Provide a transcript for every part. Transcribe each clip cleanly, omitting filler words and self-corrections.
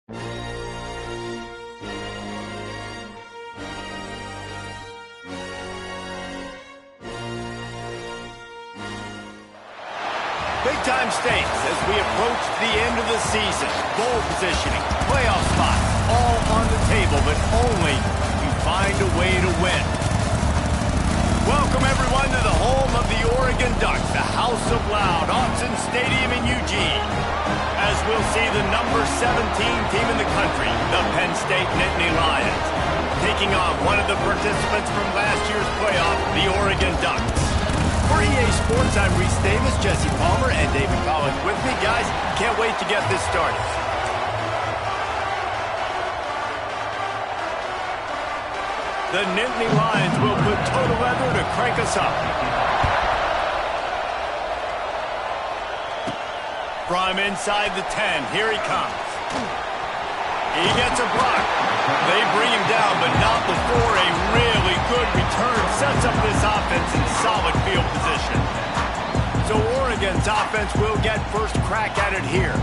Big-time stakes as we approach the end of the season. Bowl positioning, playoff spots, all on the table, but only if you find a way to win. Welcome, everyone, to the home of the Oregon Ducks, the House of Loud, Autzen Stadium in Eugene. As we'll see the number 17 team in the country, the Penn State Nittany Lions, taking on one of the participants from last year's playoff, the Oregon Ducks. For EA Sports, I'm Reese Davis, Jesse Palmer, and David Collins with me. Guys, can't wait to get this started. The Nittany Lions will put total leather to crank us up. From inside the 10, here he comes. He gets a block. They bring him down, but not before a really good return sets up this offense in solid field position. So Oregon's offense will get first crack at it here.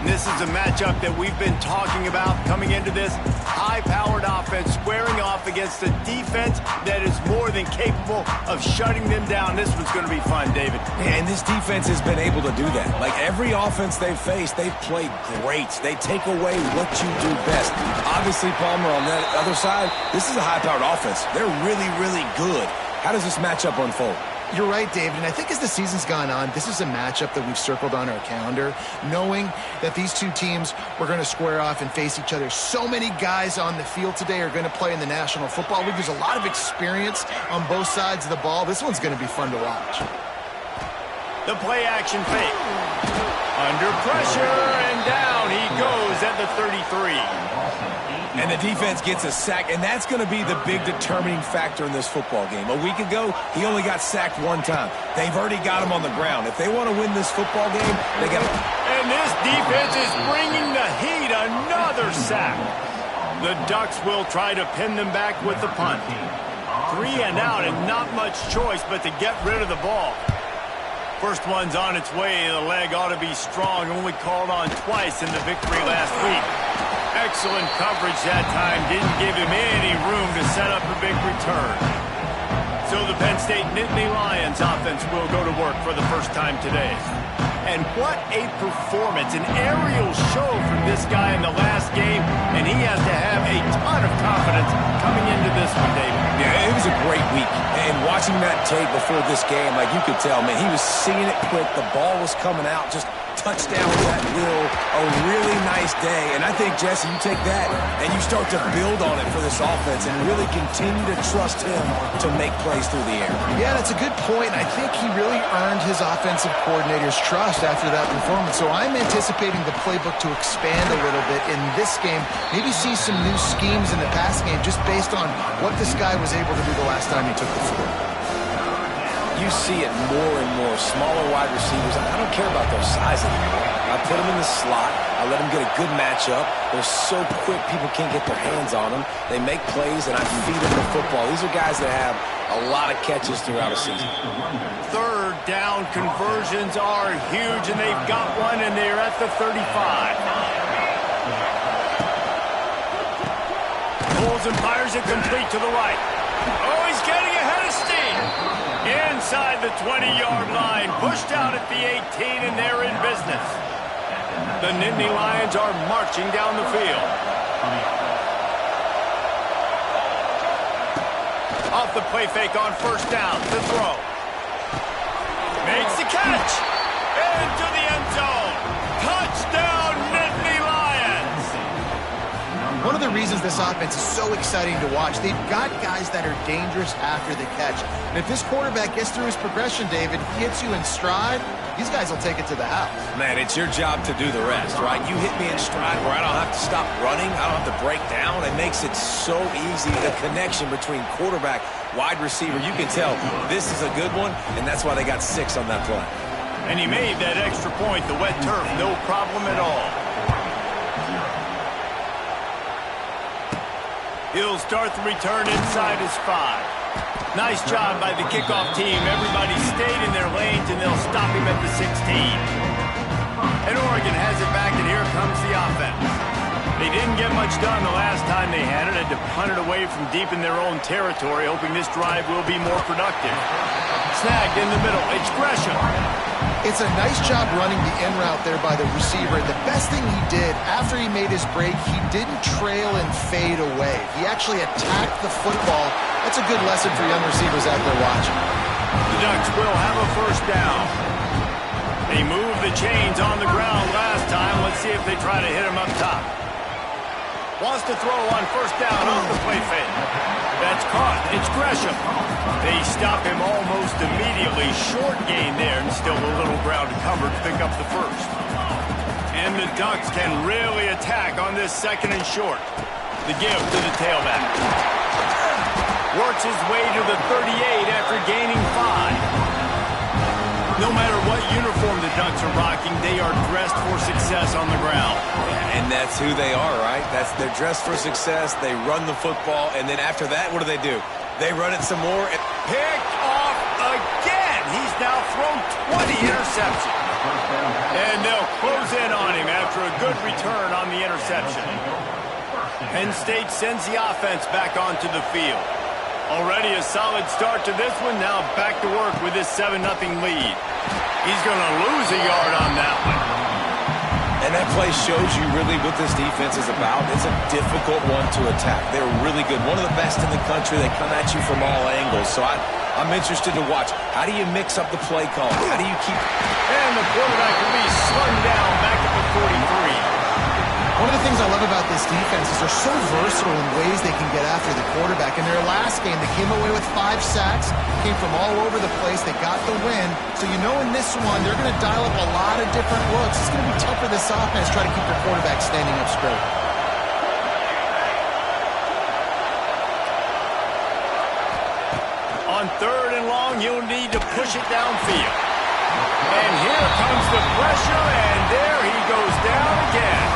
And this is a matchup that we've been talking about coming into this high-powered offense squaring off against a defense that is more than capable of shutting them down. This one's going to be fun, David. Yeah, and this defense has been able to do that. Like every offense they've faced, they've played great. They take away what you do best. Obviously, Palmer, on that other side, this is a high-powered offense. They're really, really good. How does this matchup unfold? You're right, David, and I think as the season's gone on, this is a matchup that we've circled on our calendar, knowing that these two teams were going to square off and face each other. So many guys on the field today are going to play in the National Football League. There's a lot of experience on both sides of the ball. This one's going to be fun to watch. The play-action fake. Under pressure, and down he goes at the 33. And the defense gets a sack, and that's going to be the big determining factor in this football game. A week ago, he only got sacked one time. They've already got him on the ground. If they want to win this football game, they got to... And this defense is bringing the heat. Another sack. The Ducks will try to pin them back with the punt. 3 and out, and not much choice but to get rid of the ball. First one's on its way. The leg ought to be strong. Only called on twice in the victory last week. Excellent coverage that time. Didn't give him any room to set up a big return. So the Penn State Nittany Lions offense will go to work for the first time today. And what a performance, an aerial show from this guy in the last game, and he has to have a ton of confidence coming into this one, David. Yeah, it was a great week. And watching that tape before this game, like you could tell, man, he was seeing it quick. The ball was coming out, just touchdown with that will. A really nice day. And I think, Jesse, you take that and you start to build on it for this offense and really continue to trust him to make plays through the air. Yeah, that's a good point. I think he really earned his offensive coordinator's trust after that performance. So I'm anticipating the playbook to expand a little bit in this game. Maybe see some new schemes in the pass game just based on what this guy was able to do the last time he took the field. You see it more and more. Smaller wide receivers. I don't care about their size anymore. I put them in the slot. I let them get a good matchup. They're so quick, people can't get their hands on them. They make plays, and I feed them the football. These are guys that have a lot of catches throughout a season. Third down conversions are huge, and they've got one, and they're at the 35. Pulls and fires it complete to the right. Oh, he's getting ahead of steam. Inside the 20-yard line, pushed out at the 18, and they're in business. The Nittany Lions are marching down the field. Off the play fake on first down to throw. Makes the catch. Into the end zone. Touchdown, Nittany Lions. One of the reasons this offense is so exciting to watch, they've got guys that are dangerous after the catch. And if this quarterback gets through his progression, David, hits you in stride, these guys will take it to the house. Man, it's your job to do the rest, right? You hit me in stride where I don't have to stop running. I don't have to break down. It makes it so easy, the connection between quarterback, wide receiver. You can tell this is a good one, and that's why they got 6 on that play. And he made that extra point, the wet turf, no problem at all. He'll start the return inside his 5. Nice job by the kickoff team. Everybody stayed in their lanes, and they'll stop him at the 16. And Oregon has it back, and here comes the offense. didn't get much done the last time they had it. Had to punt it away from deep in their own territory, hoping this drive will be more productive. Snagged in the middle. It's Gresham. It's a nice job running the in route there by the receiver. The best thing he did after he made his break, he didn't trail and fade away. He actually attacked the football. That's a good lesson for young receivers out there watching. The Ducks will have a first down. They moved the chains on the ground last time. Let's see if they try to hit him up top. Wants to throw on first down off the play fake. That's caught. It's Gresham. They stop him almost immediately. Short gain there, and still a little ground to cover to pick up the first. And the Ducks can really attack on this second and short. The give to the tailback. Works his way to the 38 after gaining 5. No matter what uniform the Ducks are rocking, they are dressed for success on the ground. Yeah, and that's who they are, right? They're dressed for success. They run the football, and then after that, what do? They run it some more. And picked off again. He's now thrown 20 interceptions. And they'll close in on him after a good return on the interception. Penn State sends the offense back onto the field. Already a solid start to this one. Now back to work with this 7-0 lead. He's going to lose a yard on that one. And that play shows you really what this defense is about. It's a difficult one to attack. They're really good. One of the best in the country. They come at you from all angles. So I'm interested to watch. How do you mix up the play call? How do you keep... And the quarterback will be slung down back at the 43. One of the things I love about this defense is they're so versatile in ways they can get after the quarterback. In their last game, they came away with 5 sacks, came from all over the place. They got the win. So you know in this one, they're going to dial up a lot of different looks. It's going to be tough for this offense to try to keep their quarterback standing up straight. On 3rd and long, you'll need to push it downfield. And here comes the pressure, and there he goes down again.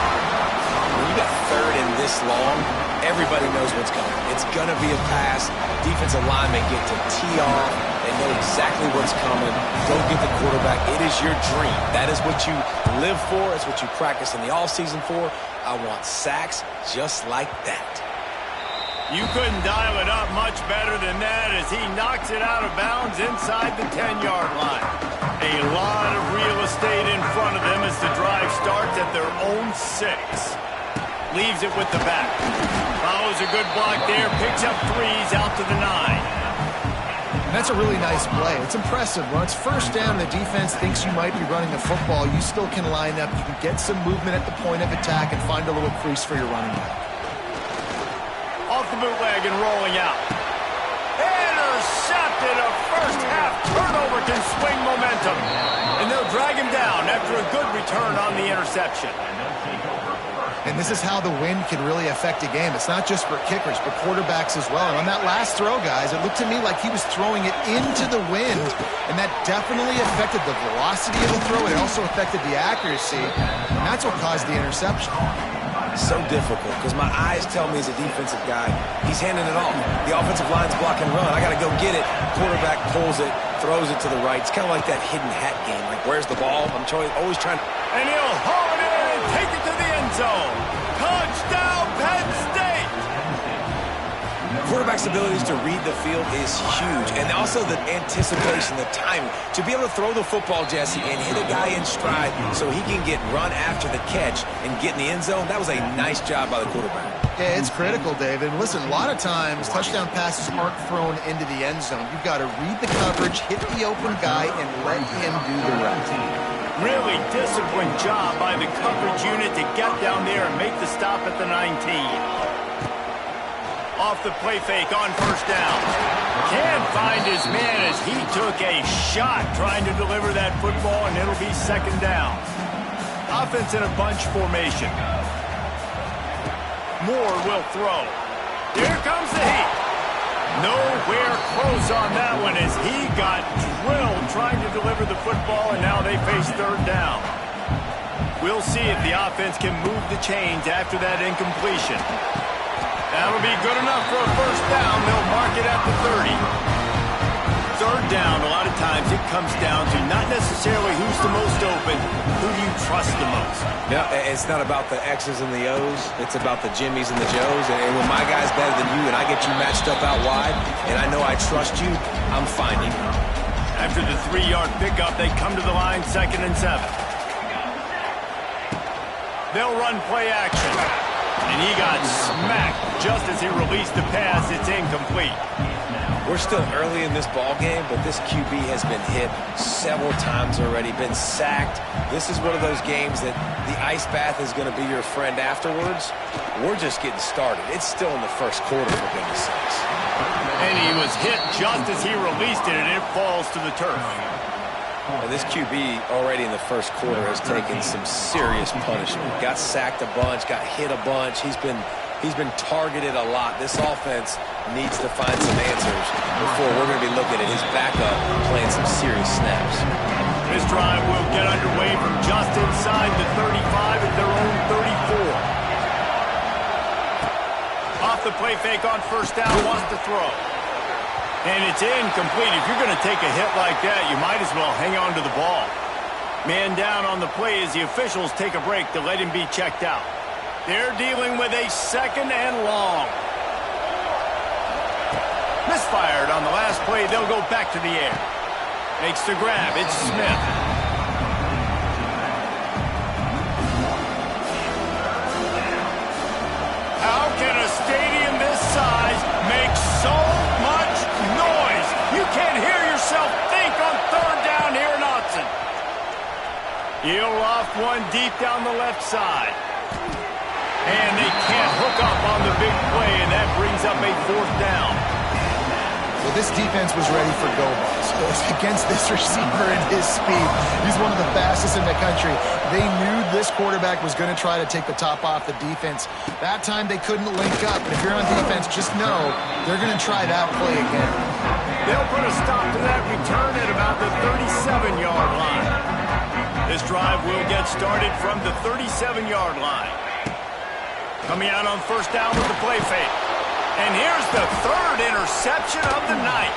When you got 3rd and this long, everybody knows what's coming. It's going to be a pass. Defensive linemen get to tee off. They know exactly what's coming. Go get the quarterback. It is your dream. That is what you live for. It's what you practice in the offseason for. I want sacks just like that. You couldn't dial it up much better than that as he knocks it out of bounds inside the 10-yard line. A lot of real estate in front of them as the drive starts at their own 6. Leaves it with the back. Follows a good block there. Picks up 3s out to the 9. And that's a really nice play. It's impressive. When it's first down, the defense thinks you might be running the football. You still can line up. You can get some movement at the point of attack and find a little crease for your running back. Off the bootleg and rolling out. Intercepted. A first half turnover can swing momentum. And they'll drag him down after a good return on the interception. And this is how the wind can really affect a game. It's not just for kickers, but quarterbacks as well. And on that last throw, guys, it looked to me like he was throwing it into the wind, and that definitely affected the velocity of the throw. It also affected the accuracy, and that's what caused the interception. So difficult because my eyes tell me as a defensive guy, he's handing it off. The offensive line's block and run. I got to go get it. Quarterback pulls it, throws it to the right. It's kind of like that hidden hat game. Like, where's the ball? I'm always trying to... And he'll haul it in and take it to the end zone. Touchdown, Penn State! Quarterback's abilities to read the field is huge. And also the anticipation, the timing. To be able to throw the football, Jesse, and hit a guy in stride so he can get run after the catch and get in the end zone, that was a nice job by the quarterback. Yeah, it's critical, David. And listen, a lot of times touchdown passes aren't thrown into the end zone. You've got to read the coverage, hit the open guy, and let him do the rest. Really disciplined job by the coverage unit to get down there and make the stop at the 19. Off the play fake on first down. Can't find his man as he took a shot trying to deliver that football, and it'll be second down. Offense in a bunch formation. Moore will throw. Here comes the heat. Nowhere close on that one as he got drilled trying to deliver the football, and now they face third down. We'll see if the offense can move the chains after that incompletion. That'll be good enough for a first down. They'll mark it at the 30. Third down, a lot of times it comes down to not necessarily who's the most open, who do you trust the most. No, it's not about the X's and the O's. It's about the Jimmies and the Joes. And when my guy's better than you and I get you matched up out wide and I know I trust you, I'm finding you. After the 3-yard pickup, they come to the line 2nd and 7. They'll run play action. And he got smacked just as he released the pass. It's incomplete. We're still early in this ball game, but this QB has been hit several times already, been sacked. This is one of those games that the ice bath is going to be your friend afterwards. We're just getting started. It's still in the first quarter, for goodness sakes. And he was hit just as he released it, and it falls to the turf. And this QB already in the first quarter has taken some serious punishment. Got sacked a bunch, got hit a bunch. He's been targeted a lot. This offense needs to find some answers before we're going to be looking at his backup playing some serious snaps. This drive will get underway from just inside the 35 at their own 34. Off the play fake on first down, wants to throw. And it's incomplete. If you're going to take a hit like that, you might as well hang on to the ball. Man down on the play as the officials take a break to let him be checked out. They're dealing with a 2nd and long. Misfired on the last play. They'll go back to the air. Makes the grab. It's Smith. How can a stadium this size make so much noise? You can't hear yourself think on 3rd down here in Autzen. He'll loft one deep down the left side. And they can't hook up on the big play, and that brings up a 4th down. Well, this defense was ready for go balls. Against this receiver and his speed, he's one of the fastest in the country. They knew this quarterback was going to try to take the top off the defense. That time they couldn't link up. But if you're on defense, just know they're going to try that play again. They'll put a stop to that return at about the 37-yard line. This drive will get started from the 37-yard line. Coming out on first down with the play fake. And here's the 3rd interception of the night.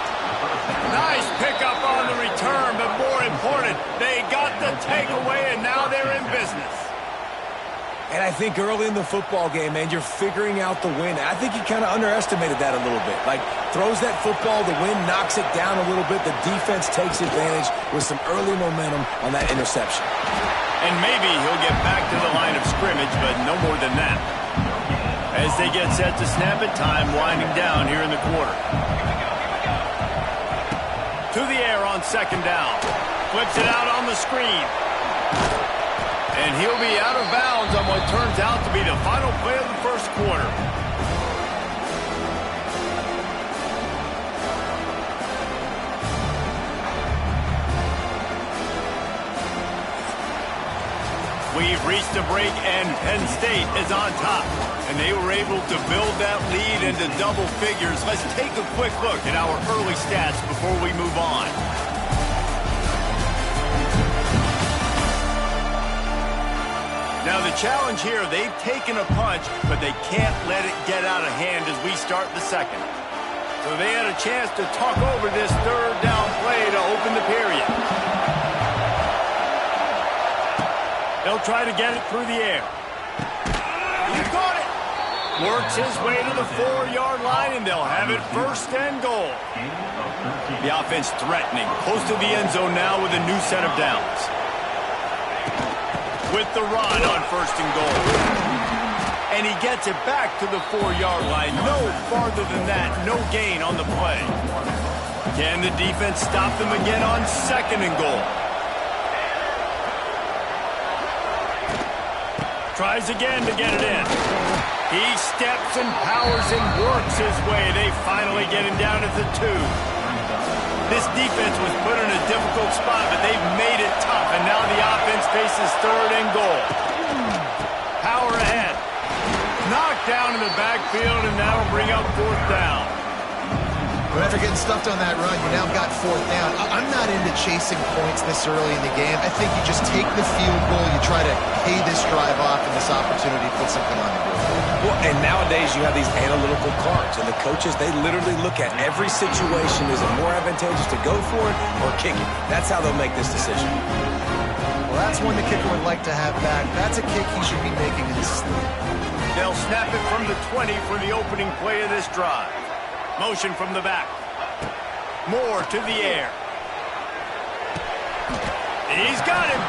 Nice pickup on the return, but more important, they got the takeaway, and now they're in business. And I think early in the football game, man, you're figuring out the wind. I think he kind of underestimated that a little bit. Like, throws that football, the wind knocks it down a little bit. The defense takes advantage with some early momentum on that interception. And maybe he'll get back to the line of scrimmage, but no more than that. As they get set to snap it, time winding down here in the quarter. To the air on 2nd down. Flips it out on the screen. And he'll be out of bounds on what turns out to be the final play of the first quarter. We've reached a break, and Penn State is on top. And they were able to build that lead into double figures. Let's take a quick look at our early stats before we move on. Now the challenge here, they've taken a punch, but they can't let it get out of hand as we start the second. So they had a chance to talk over this 3rd down play to open the period. They'll try to get it through the air. He caught it. Works his way to the 4-yard line, and they'll have it 1st and goal. The offense threatening. Close to the end zone now with a new set of downs. With the run on 1st and goal. And he gets it back to the 4-yard line. No farther than that. No gain on the play. Can the defense stop them again on 2nd and goal? Tries again to get it in. He steps and powers and works his way. They finally get him down at the 2. This defense was put in a difficult spot, but they've made it tough, and now the offense faces 3rd and goal. Power ahead. Knocked down in the backfield, and that'll bring up 4th down. But after getting stuffed on that run, you now got 4th down. I'm not into chasing points this early in the game. I think you just take the field goal, you try to pay this drive off, and this opportunity to put something on the board. Well, and nowadays you have these analytical cards, and the coaches, they literally look at every situation. Is it more advantageous to go for it or kick it? That's how they'll make this decision. Well, That's one the kicker would like to have back. That's a kick he should be making in his sleep. They'll snap it from the 20 for the opening play of this drive. Motion from the back. Moore to the air. He's got him.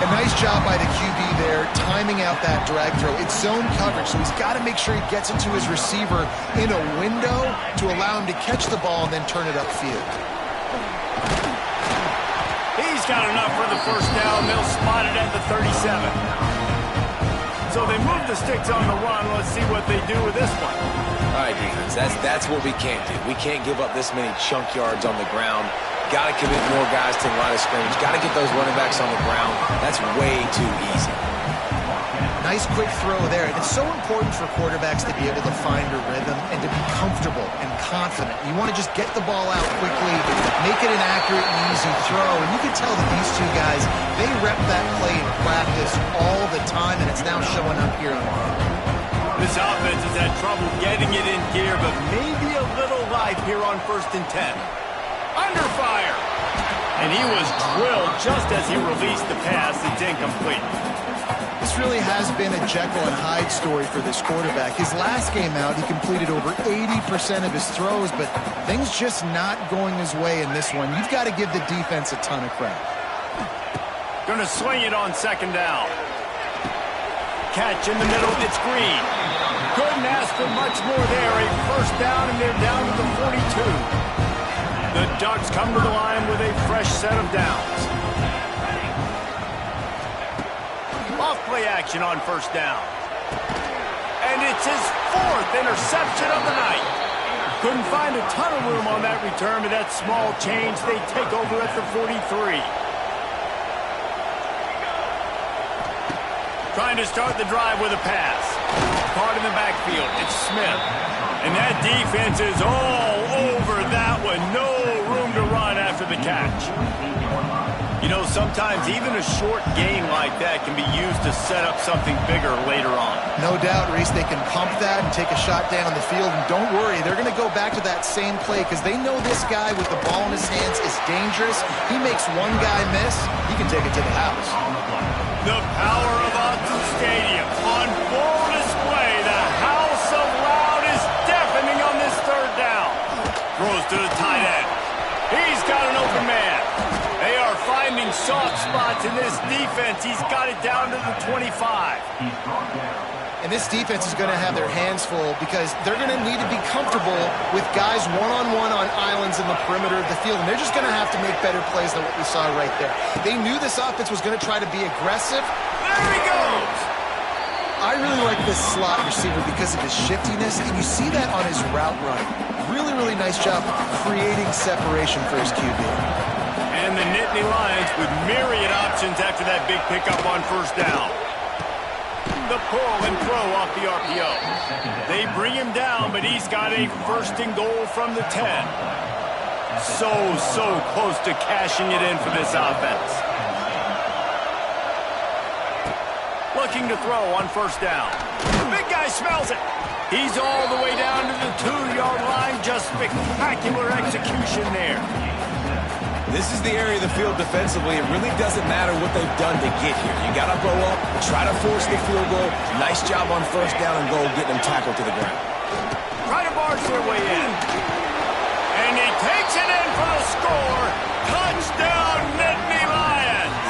A nice job by the QB there, timing out that drag throw. It's zone coverage, so he's got to make sure he gets it to his receiver in a window to allow him to catch the ball and then turn it upfield. He's got enough for the first down. They'll spot it at the 37. So they move the sticks on the run. Let's see what they do with this one. All right, defense, that's what we can't do. We can't give up this many chunk yards on the ground. Got to commit more guys to the line of scrimmage. Got to get those running backs on the ground. That's way too easy. Nice quick throw there. And it's so important for quarterbacks to be able to find a rhythm and to be comfortable and confident. You want to just get the ball out quickly, make it an accurate and easy throw. And you can tell that these two guys, they rep that play in practice all the time, and it's now showing up here on film. This offense has had trouble getting it in gear, but maybe a little life here on 1st and 10. Under fire. And he was drilled just as he released the pass. It's incomplete. This really has been a Jekyll and Hyde story for this quarterback. His last game out, he completed over 80% of his throws, but things just not going his way in this one. You've got to give the defense a ton of credit. Going to swing it on 2nd down. Catch in the middle. It's Green. Couldn't ask for much more there. A 1st down, and they're down to the 42. The Ducks come to the line with a fresh set of downs. Off play action on 1st down. And it's his 4th interception of the night. Couldn't find a ton of room on that return, but that small change, they take over at the 43. Trying to start the drive with a pass. Caught in the backfield. It's Smith. And that defense is all over that one. No room to run after the catch. You know, sometimes even a short gain like that can be used to set up something bigger later on. No doubt, Reese, they can pump that and take a shot down the field. And don't worry, they're going to go back to that same play because they know this guy with the ball in his hands is dangerous. He makes one guy miss, he can take it to the house. The power of Austin Stadium on full display. The house of loud is deafening on this 3rd down. Throws to the tight end. He's got an open man. They are finding soft spots in this defense. He's got it down to the 25. And this defense is going to have their hands full because they're going to need to be comfortable with guys one-on-one on islands in the perimeter of the field. And they're just going to have to make better plays than what we saw right there. They knew this offense was going to try to be aggressive. There he goes! I really like this slot receiver because of his shiftiness, and you see that on his route running. Really, really nice job creating separation for his QB. And the Nittany Lions with myriad options after that big pickup on 1st down. The pull and throw off the RPO. They bring him down, but he's got a 1st and goal from the 10. So close to cashing it in for this offense. Looking to throw on 1st down. The big guy smells it. He's all the way down to the 2-yard line. Just spectacular execution there. This is the area of the field defensively. It really doesn't matter what they've done to get here. You got to go up, try to force the field goal. Nice job on 1st down and goal, getting them tackled to the ground. Try to barge their way in. And he takes it in for the score. Touchdown, Nittany Lions.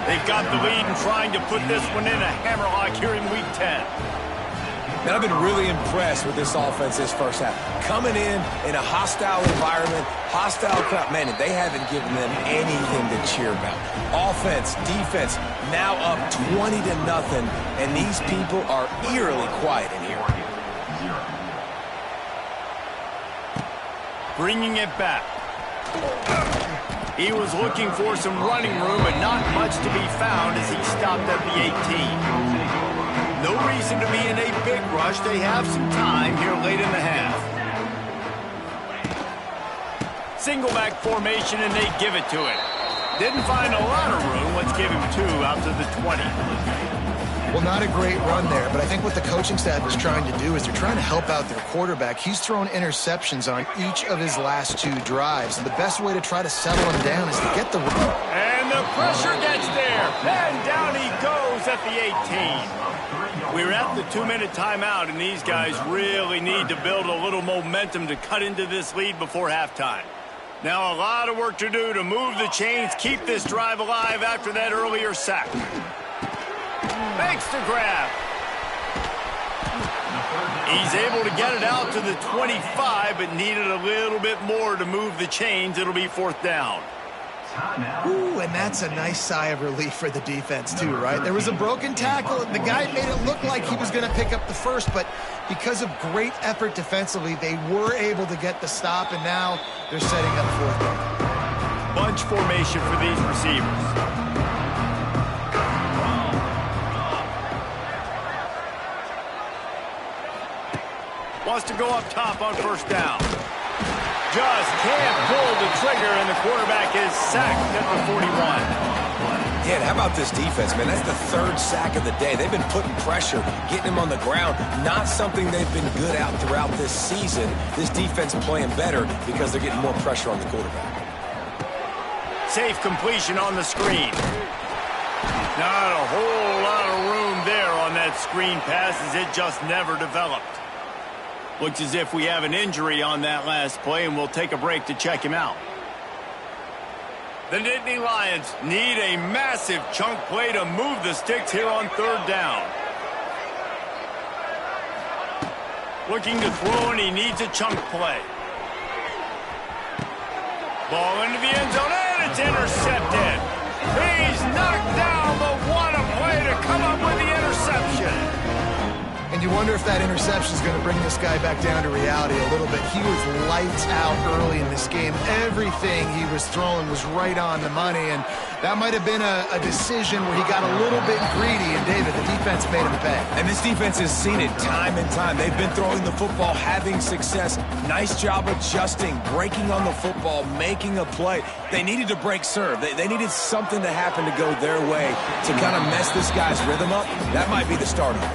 They've got the lead and trying to put this one in a hammerlock here in Week 10. And I've been really impressed with this offense this 1st half. Coming in a hostile environment, hostile crowd. Man, they haven't given them anything to cheer about. Offense, defense, now up 20-0, and these people are eerily quiet in here. Bringing it back. He was looking for some running room, but not much to be found as he stopped at the 18. No reason to be in a big rush. They have some time here late in the half. Single back formation, and they give it to it. Didn't find a lot of room. Let's give him 2 out to the 20. Well, not a great run there, but I think what the coaching staff is trying to do is they're trying to help out their quarterback. He's thrown interceptions on each of his last 2 drives, and the best way to try to settle him down is to get the... And the pressure gets there. And down he goes at the 18. We're at the 2-minute timeout, and these guys really need to build a little momentum to cut into this lead before halftime. Now a lot of work to do to move the chains, keep this drive alive after that earlier sack. Makes the grab. He's able to get it out to the 25, but needed a little bit more to move the chains. It'll be 4th down. Ooh, and that's a nice sigh of relief for the defense too, right? There was a broken tackle. The guy made it look like he was going to pick up the first, but because of great effort defensively, they were able to get the stop, and now they're setting up 4th down. Bunch formation for these receivers. Wants to go up top on 1st down. Just can't pull the trigger, and the quarterback is sacked at the 41. Yeah, how about this defense, man? That's the 3rd sack of the day. They've been putting pressure, getting him on the ground. Not something they've been good at throughout this season. This defense playing better because they're getting more pressure on the quarterback. Safe completion on the screen. Not a whole lot of room there on that screen pass, as it just never developed. Looks as if we have an injury on that last play, and we'll take a break to check him out. The Nittany Lions need a massive chunk play to move the sticks here on 3rd down. Looking to throw, and he needs a chunk play. Ball into the end zone, and it's intercepted. He's knocked down, but what a play to come up with the interception. And you wonder if that interception is going to bring this guy back down to reality a little bit. He was lights out early in this game. Everything he was throwing was right on the money, and that might have been a decision where he got a little bit greedy, and David, the defense made him pay. And this defense has seen it time and time. They've been throwing the football, having success. Nice job adjusting, breaking on the football, making a play. They needed to break serve. They needed something to happen to go their way to kind of mess this guy's rhythm up. That might be the start of it.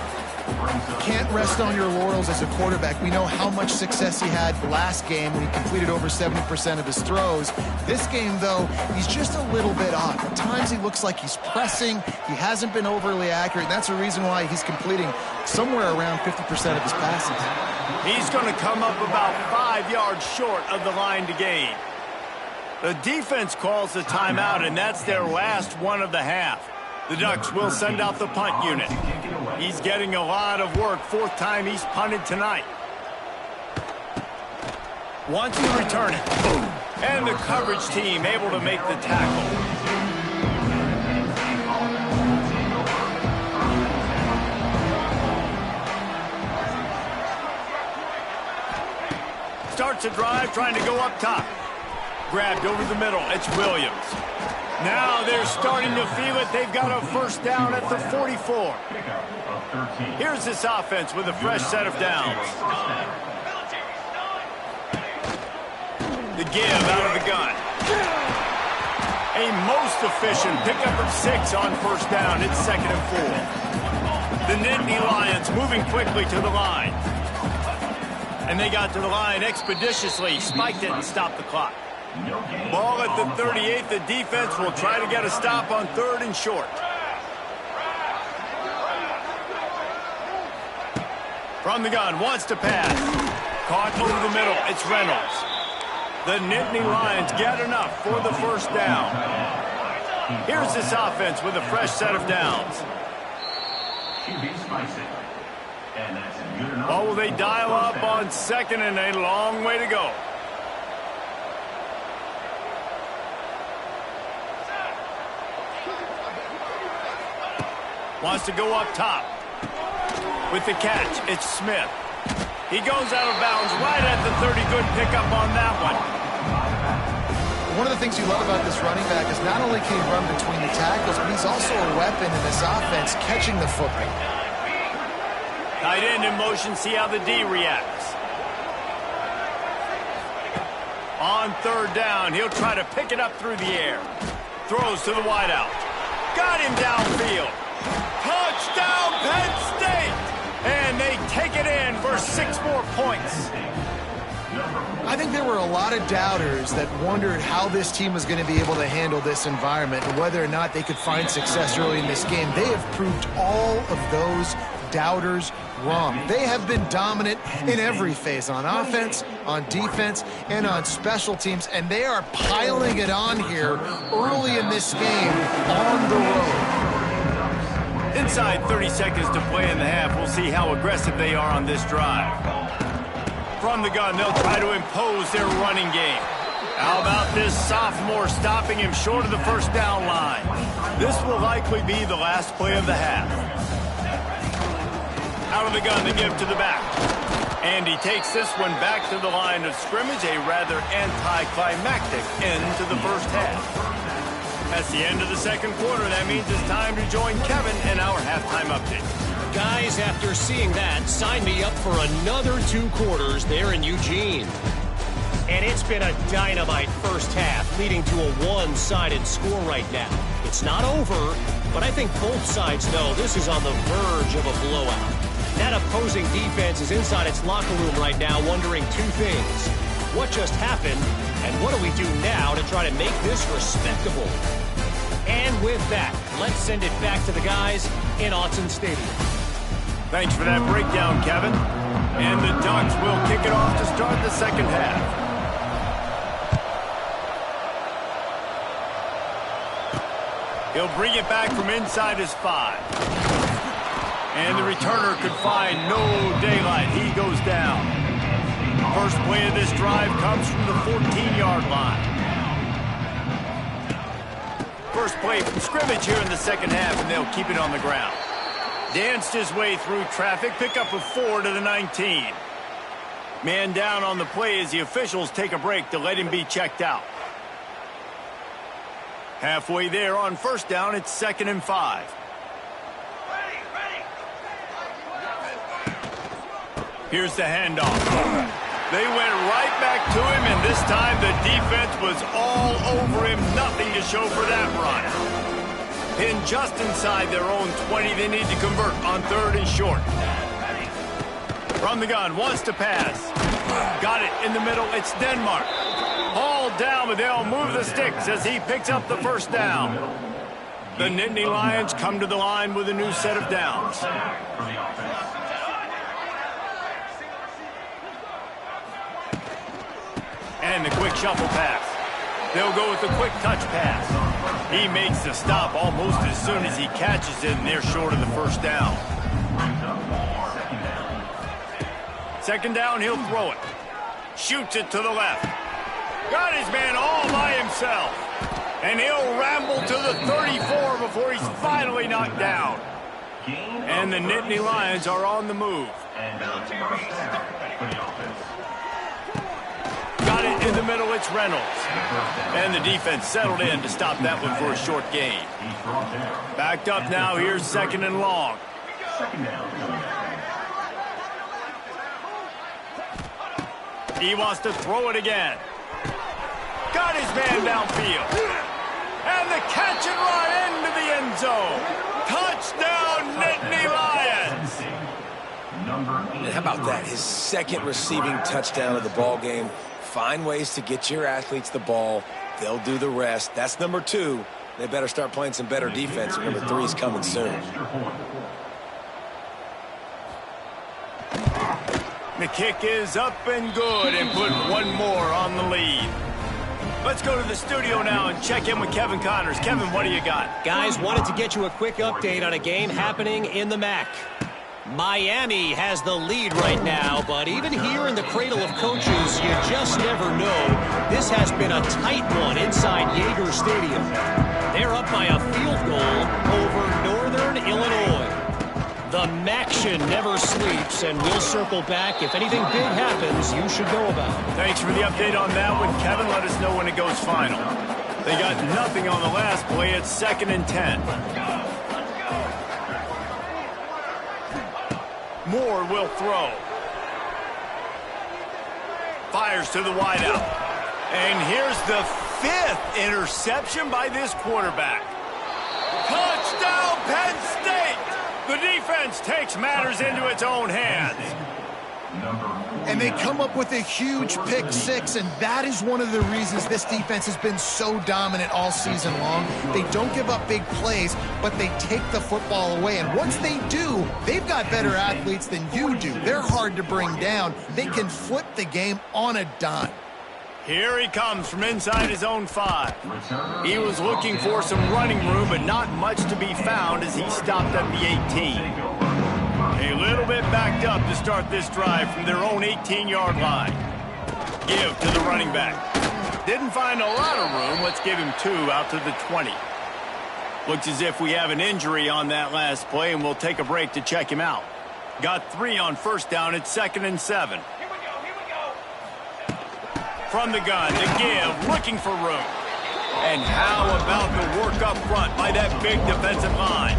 Can't rest on your laurels as a quarterback. We know how much success he had last game when he completed over 70% of his throws. This game, though, he's just a little bit off. At times he looks like he's pressing. He hasn't been overly accurate. That's the reason why he's completing somewhere around 50% of his passes. He's going to come up about 5 yards short of the line to gain. The defense calls the timeout, and that's their last one of the half. The Ducks will send out the punt unit. He's getting a lot of work. 4th time he's punted tonight. Wants to return it. And the coverage team able to make the tackle. Starts a drive, trying to go up top. Grabbed over the middle. It's Williams. Now they're starting to feel it. They've got a 1st down at the 44. Here's this offense with a fresh set of downs. The give out of the gun. A most efficient pickup of 6 on 1st down. It's 2nd and 4. The Nittany Lions moving quickly to the line. And they got to the line expeditiously, spiked it, and stopped the clock. Ball at the 38. The defense will try to get a stop on 3rd and short. From the gun, wants to pass. Caught over the middle. It's Reynolds. The Nittany Lions get enough for the 1st down. Here's this offense with a fresh set of downs. Oh, will they dial up on 2nd and a long way to go. Wants to go up top. With the catch, it's Smith. He goes out of bounds right at the 30. Good pickup on that one. One of the things you love about this running back is not only can he run between the tackles, but he's also a weapon in this offense, catching the football. Tight end in motion, see how the D reacts. On 3rd down, he'll try to pick it up through the air. Throws to the wideout. Got him downfield. Touchdown, points. I think there were a lot of doubters that wondered how this team was going to be able to handle this environment and whether or not they could find success early in this game. They have proved all of those doubters wrong. They have been dominant in every phase, on offense, on defense, and on special teams, and they are piling it on here early in this game on the road. Inside 30 seconds to play in the half. We'll see how aggressive they are on this drive. From the gun, they'll try to impose their running game. How about this sophomore stopping him short of the first down line? This will likely be the last play of the half. Out of the gun, the give to the back. And he takes this one back to the line of scrimmage, a rather anticlimactic end to the first half. That's the end of the second quarter. That means it's time to join Kevin in our halftime update. Guys, after seeing that, sign me up for another 2 quarters there in Eugene. And it's been a dynamite first half, leading to a one-sided score right now. It's not over, but I think both sides know this is on the verge of a blowout. That opposing defense is inside its locker room right now wondering 2 things. What just happened, and what do we do now to try to make this respectable? And with that, let's send it back to the guys in Autzen Stadium. Thanks for that breakdown, Kevin. And the Ducks will kick it off to start the second half. He'll bring it back from inside his 5. And the returner could find no daylight. He goes down. First play of this drive comes from the 14-yard line. First play from scrimmage here in the second half, and they'll keep it on the ground. Danced his way through traffic, pick up a 4 to the 19. Man down on the play as the officials take a break to let him be checked out. Halfway there on first down, it's 2nd and 5. Here's the handoff. They went right back to him, and this time the defense was all over him. Nothing to show for that run. Penn just inside their own 20. They need to convert on 3rd and short. From the gun, wants to pass. Got it in the middle. It's Denmark. Hauled down, but they'll move the sticks as he picks up the first down. The Nittany Lions come to the line with a new set of downs. And the quick shuffle pass. They'll go with the quick touch pass. He makes the stop almost as soon as he catches it, and they're short of the first down. Second down, he'll throw it. Shoots it to the left. Got his man all by himself. And he'll ramble to the 34 before he's finally knocked down. And the Nittany Lions are on the move. Got it in the middle, it's Reynolds. And the defense settled in to stop that one for a short gain. Backed up now, here's 2nd and long. He wants to throw it again. Got his man downfield. And the catch and run into the end zone. Touchdown, Nittany Lions. And how about that? His 2nd receiving touchdown of the ball game. Find ways to get your athletes the ball. They'll do the rest. That's number 2. They better start playing some better defense. Number 3 is coming soon. The kick is up and good and put one more on the lead. Let's go to the studio now and check in with Kevin Connors. Kevin, what do you got? Guys, wanted to get you a quick update on a game happening in the MAC. Miami has the lead right now, but even here in the cradle of coaches, you just never know. This has been a tight one inside Yager Stadium. They're up by a field goal over Northern Illinois. The MACtion never sleeps, and we'll circle back. If anything big happens, you should know about it. Thanks for the update on that one, Kevin. Let us know when it goes final. They got nothing on the last play. It's 2nd and 10. Moore will throw. Fires to the wideout. And here's the 5th interception by this quarterback. Touchdown, Penn State! The defense takes matters into its own hands. And they come up with a huge pick six, and that is one of the reasons this defense has been so dominant all season long. They don't give up big plays, but they take the football away. And once they do, they've got better athletes than you do. They're hard to bring down. They can flip the game on a dime. Here he comes from inside his own 5. He was looking for some running room, but not much to be found as he stopped at the 18. A little bit backed up to start this drive from their own 18-yard line. Give to the running back. Didn't find a lot of room. Let's give him 2 out to the 20. Looks as if we have an injury on that last play, and we'll take a break to check him out. Got 3 on first down. It's 2nd and 7. From the gun to give, looking for room. And how about the work up front by that big defensive line?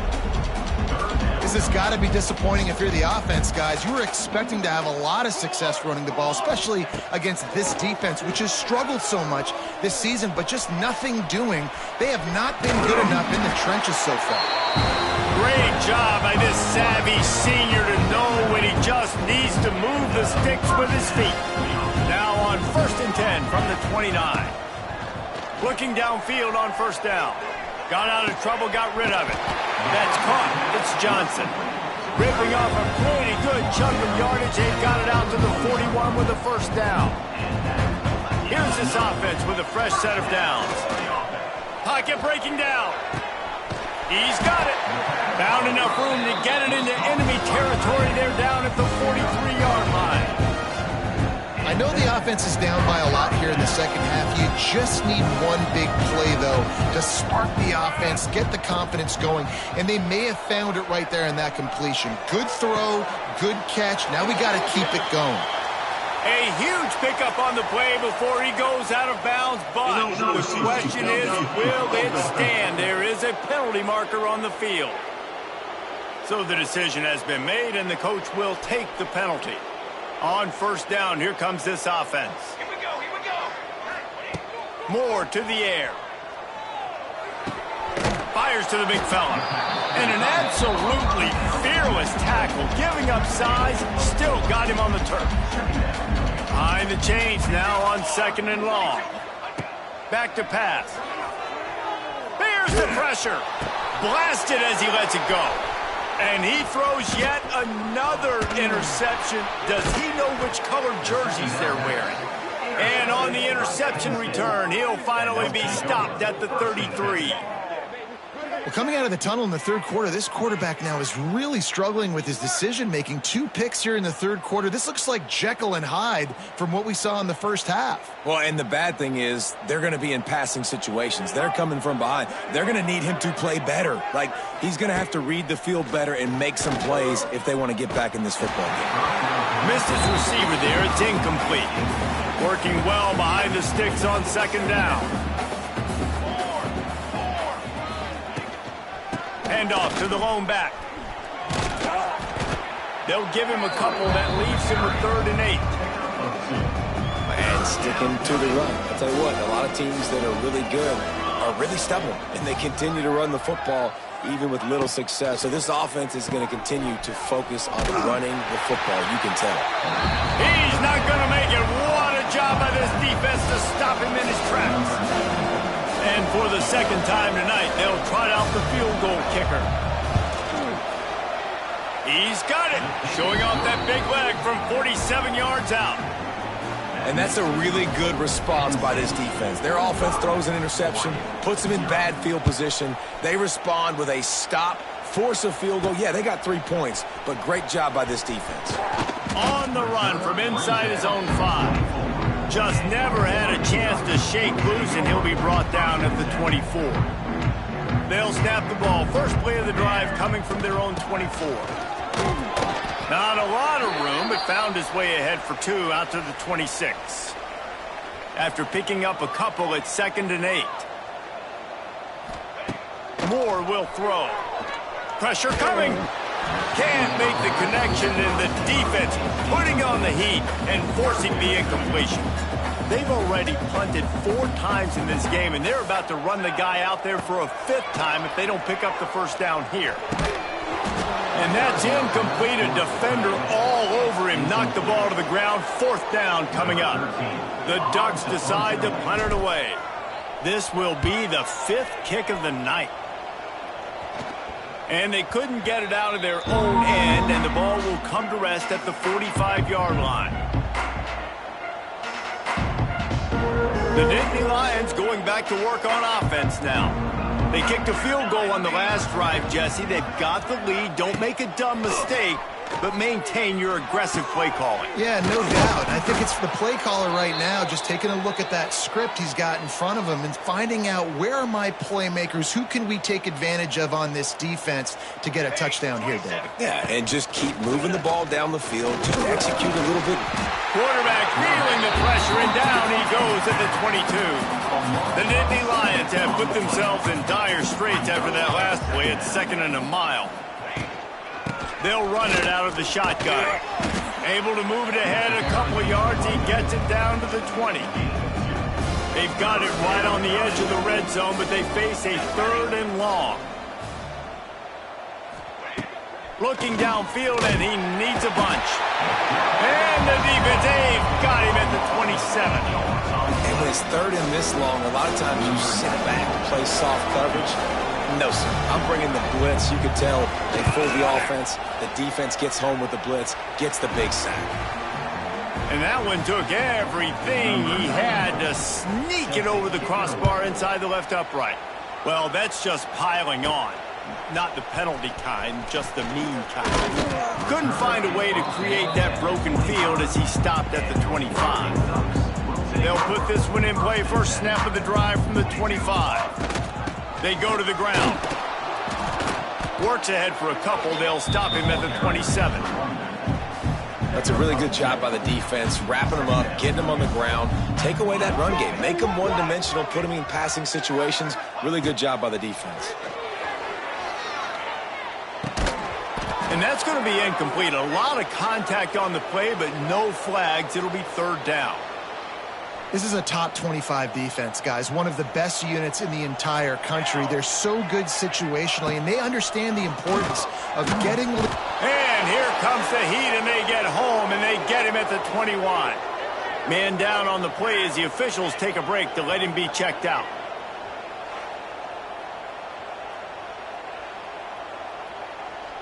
This has got to be disappointing if you're the offense, guys. You were expecting to have a lot of success running the ball, especially against this defense, which has struggled so much this season, but just nothing doing. They have not been good enough in the trenches so far. Great job by this savvy senior to know when he just needs to move the sticks with his feet. Now on 1st and 10 from the 29. Looking downfield on first down. Got out of trouble, got rid of it. That's caught. It's Johnson. Ripping off a pretty good chunk of yardage. They got it out to the 41 with a first down. Here's this offense with a fresh set of downs. Pocket breaking down. He's got it. Found enough room to get it into enemy territory. They're down at the 43-yard line. I know the offense is down by a lot here in the second half. You just need one big play, though, to spark the offense, get the confidence going, and they may have found it right there in that completion. Good throw, good catch. Now we got to keep it going. A huge pickup on the play before he goes out of bounds, but the question is, will it stand? There is a penalty marker on the field. So the decision has been made, and the coach will take the penalty. On first down, here comes this offense. Here we go, here we go. Moore to the air. Fires to the big fella. And an absolutely fearless tackle, giving up size, still got him on the turf. Behind the chains now on 2nd and long. Back to pass. Bears the pressure. Blasted as he lets it go. And he throws yet another interception. Does he know which colored jerseys they're wearing? And on the interception return, he'll finally be stopped at the 33. Well, coming out of the tunnel in the third quarter, this quarterback now is really struggling with his decision-making. 2 picks here in the third quarter. This looks like Jekyll and Hyde from what we saw in the first half. Well, and the bad thing is they're going to be in passing situations. They're coming from behind. They're going to need him to play better. Like, he's going to have to read the field better and make some plays if they want to get back in this football game. Missed his receiver there. It's incomplete. Working well behind the sticks on 2nd down. Handoff to the lone back. They'll give him a couple that leaves him with 3rd and 8. And sticking to the run. I'll tell you what, a lot of teams that are really good are really stubborn, and they continue to run the football even with little success. So this offense is going to continue to focus on running the football, you can tell. He's not going to make it. What a job by this defense to stop him in his tracks. And for the 2nd time tonight, they'll trot out the field goal kicker. He's got it, showing off that big leg from 47 yards out. And that's a really good response by this defense. Their offense throws an interception, puts them in bad field position. They respond with a stop, force a field goal. Yeah, they got 3 points, but great job by this defense. On the run from inside his own 5. Just never had a chance to shake loose, and he'll be brought down at the 24. They'll snap the ball. First play of the drive coming from their own 24. Not a lot of room, but found his way ahead for 2 out to the 26. After picking up a couple at 2nd and 8. Moore will throw. Pressure coming. Can't make the connection, and the defense putting on the heat and forcing the incompletion. They've already punted 4 times in this game, and they're about to run the guy out there for a 5th time if they don't pick up the first down here. And that's incomplete. A defender all over him. Knocked the ball to the ground. 4th down coming up. The Ducks decide to punt it away. This will be the 5th kick of the night. And they couldn't get it out of their own end, and the ball will come to rest at the 45-yard line. The Nittany Lions going back to work on offense now. They kicked a field goal on the last drive, Jesse. They've got the lead. Don't make a dumb mistake, but maintain your aggressive play calling. Yeah, no doubt. I think it's the play caller right now just taking a look at that script he's got in front of him and finding out where are my playmakers, who can we take advantage of on this defense to get a touchdown here, David. Yeah, and just keep moving the ball down the field. Just execute a little bit. Quarterback feeling the pressure, and down he goes at the 22. The Nittany Lions have put themselves in dire straits after that last play at 2nd and a mile. They'll run it out of the shotgun. Able to move it ahead a couple of yards. He gets it down to the 20. They've got it right on the edge of the red zone, but they face a 3rd and long. Looking downfield, and he needs a bunch. And the defense, they've got him at the 27. And when it's 3rd and this long, a lot of times you sit back and play soft coverage. No, sir. I'm bringing the blitz. You could tell they fool the offense. The defense gets home with the blitz, gets the big sack. And that one took everything he had to sneak it over the crossbar inside the left upright. Well, that's just piling on. Not the penalty kind, just the mean kind. Couldn't find a way to create that broken field as he stopped at the 25. They'll put this one in play. First snap of the drive from the 25. They go to the ground. Works ahead for a couple. They'll stop him at the 27. That's a really good job by the defense, wrapping them up, getting them on the ground. Take away that run game. Make them one-dimensional, put them in passing situations. Really good job by the defense. And that's going to be incomplete. A lot of contact on the play, but no flags. It'll be 3rd down. This is a top 25 defense, guys. One of the best units in the entire country. They're so good situationally, and they understand the importance of getting... And here comes the heat, and they get home, and they get him at the 21. Man down on the play as the officials take a break to let him be checked out.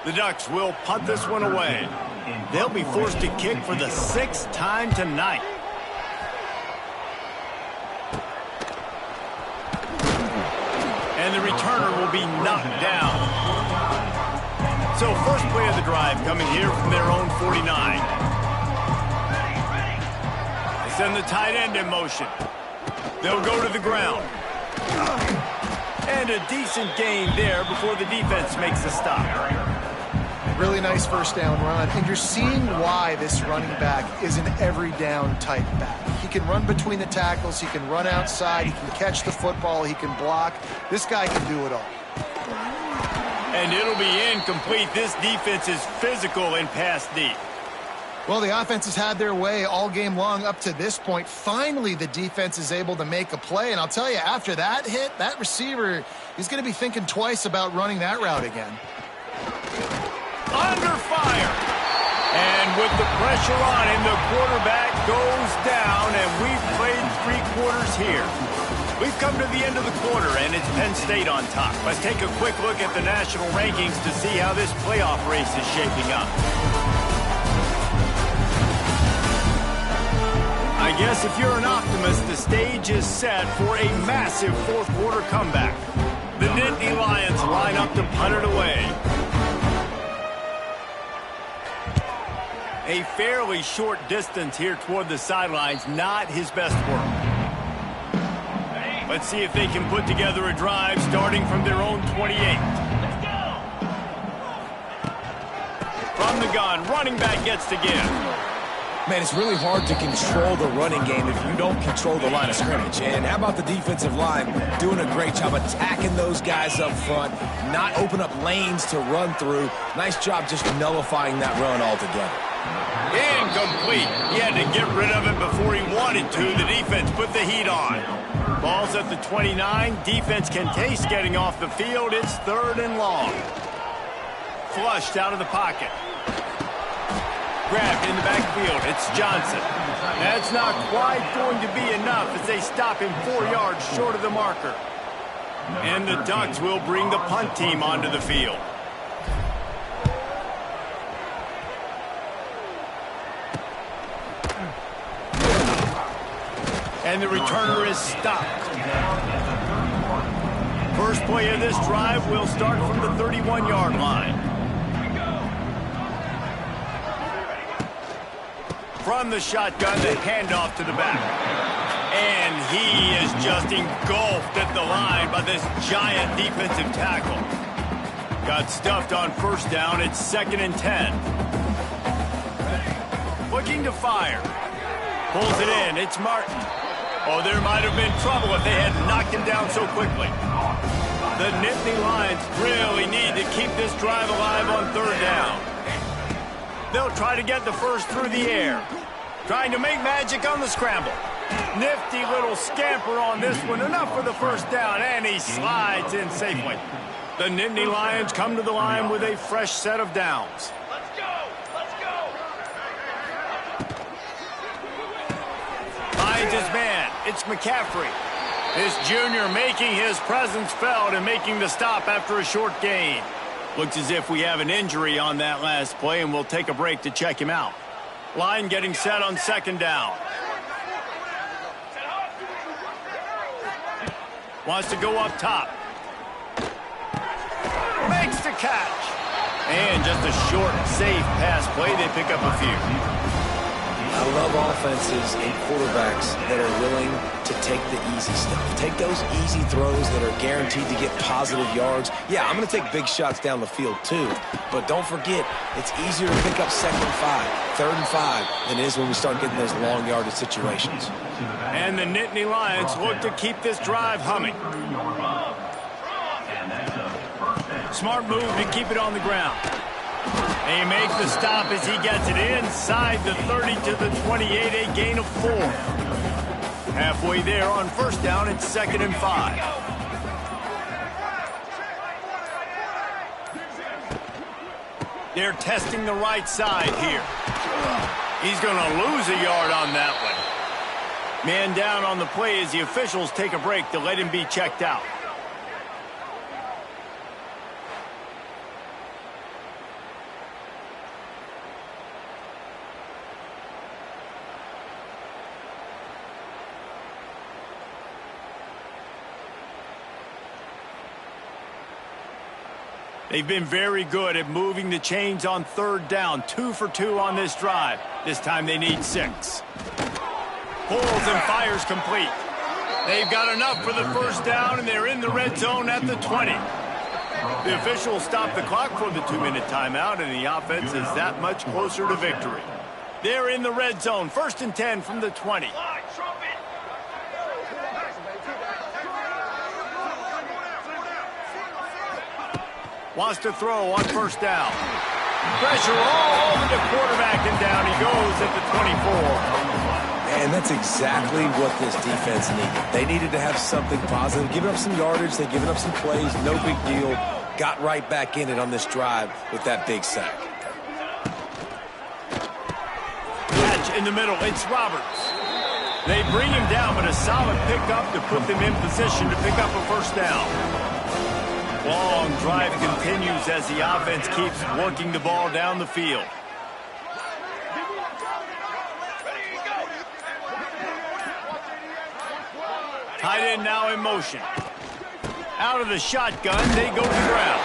The Ducks will punt this one away. They'll be forced to kick for the 6th time tonight. And the returner will be knocked down. So first play of the drive coming here from their own 49. They send the tight end in motion. They'll go to the ground. And a decent gain there before the defense makes a stop. Really nice first down run, and you're seeing why this running back is an every down type back. He can run between the tackles, he can run outside, he can catch the football, he can block. This guy can do it all. And it'll be incomplete. This defense is physical and pass deep. Well, the offense has had their way all game long up to this point. Finally, the defense is able to make a play, and I'll tell you, after that hit, that receiver is going to be thinking twice about running that route again. Under fire. And with the pressure on him, the quarterback goes down, and we've played 3 quarters here. We've come to the end of the quarter, and it's Penn State on top. Let's take a quick look at the national rankings to see how this playoff race is shaping up. I guess if you're an optimist, the stage is set for a massive 4th quarter comeback. The Nittany Lions line up to punt it away. A fairly short distance here toward the sidelines, not his best work. Let's see if they can put together a drive starting from their own 28. From the gun, running back gets to give. Man, it's really hard to control the running game if you don't control the line of scrimmage. And how about the defensive line doing a great job attacking those guys up front, not open up lanes to run through. Nice job just nullifying that run altogether. Incomplete. He had to get rid of it before he wanted to. The defense put the heat on. Ball's at the 29. Defense can taste getting off the field. It's 3rd and long. flushed out of the pocket. Grabbed in the backfield. It's Johnson. That's not quite going to be enough as they stop him 4 yards short of the marker. And the Ducks will bring the punt team onto the field. And the returner is stopped. First play of this drive will start from the 31-yard line. From the shotgun, the handoff to the back. And he is just engulfed at the line by this giant defensive tackle. Got stuffed on first down. It's 2nd and 10. Looking to fire. Pulls it in. It's Martin. Oh, there might have been trouble if they had knocked him down so quickly. The Nittany Lions really need to keep this drive alive on 3rd down. They'll try to get the first through the air. Trying to make magic on the scramble. Nifty little scamper on this one. Enough for the first down, and he slides in safely. The Nittany Lions come to the line with a fresh set of downs. Finds his man. It's McCaffrey. This junior making his presence felt and making the stop after a short gain. Looks as if we have an injury on that last play, and we'll take a break to check him out. Line getting set on 2nd down. Wants to go up top. Makes the catch. And just a short, safe pass play. They pick up a few. I love offenses and quarterbacks that are willing to take the easy stuff. Take those easy throws that are guaranteed to get positive yards. Yeah, I'm going to take big shots down the field too. But don't forget, it's easier to pick up 2nd and 5, 3rd and 5 than it is when we start getting those long yardage situations. And the Nittany Lions look to keep this drive humming. Smart move to keep it on the ground. He makes the stop as he gets it inside the 30 to the 28, a gain of 4. Halfway there on first down, it's 2nd and 5. They're testing the right side here. He's going to lose a yard on that one. Man down on the play as the officials take a break to let him be checked out. They've been very good at moving the chains on 3rd down. 2 for 2 on this drive. This time they need 6. Pulls and fires complete. They've got enough for the first down, and they're in the red zone at the 20. The officials stop the clock for the 2-minute timeout, and the offense is that much closer to victory. They're in the red zone. 1st and 10 from the 20. Wants to throw on first down. Pressure all over the quarterback, and down he goes at the 24. And that's exactly what this defense needed. They needed to have something positive. Giving up some yardage, they've given up some plays, no big deal. Got right back in it on this drive with that big sack. Catch in the middle, it's Roberts. They bring him down, but a solid pickup to put them in position to pick up a first down. Long drive continues as the offense keeps working the ball down the field. Tight end now in motion. Out of the shotgun, they go to the ground.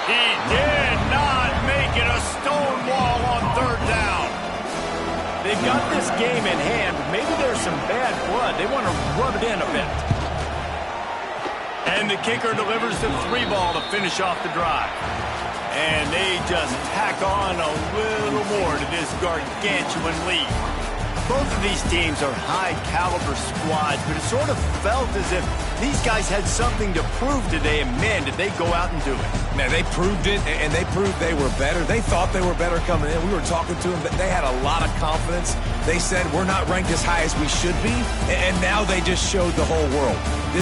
He did not make it a stone wall on 3rd down. They've got this game in hand. Maybe there's some bad blood. They want to rub it in a bit. And the kicker delivers the 3-ball to finish off the drive. And they just tack on a little more to this gargantuan lead. Both of these teams are high-caliber squads, but it sort of felt as if these guys had something to prove today, and man, did they go out and do it. Man, they proved it, and they proved they were better. They thought they were better coming in. We were talking to them, but they had a lot of confidence. They said, we're not ranked as high as we should be, and now they just showed the whole world.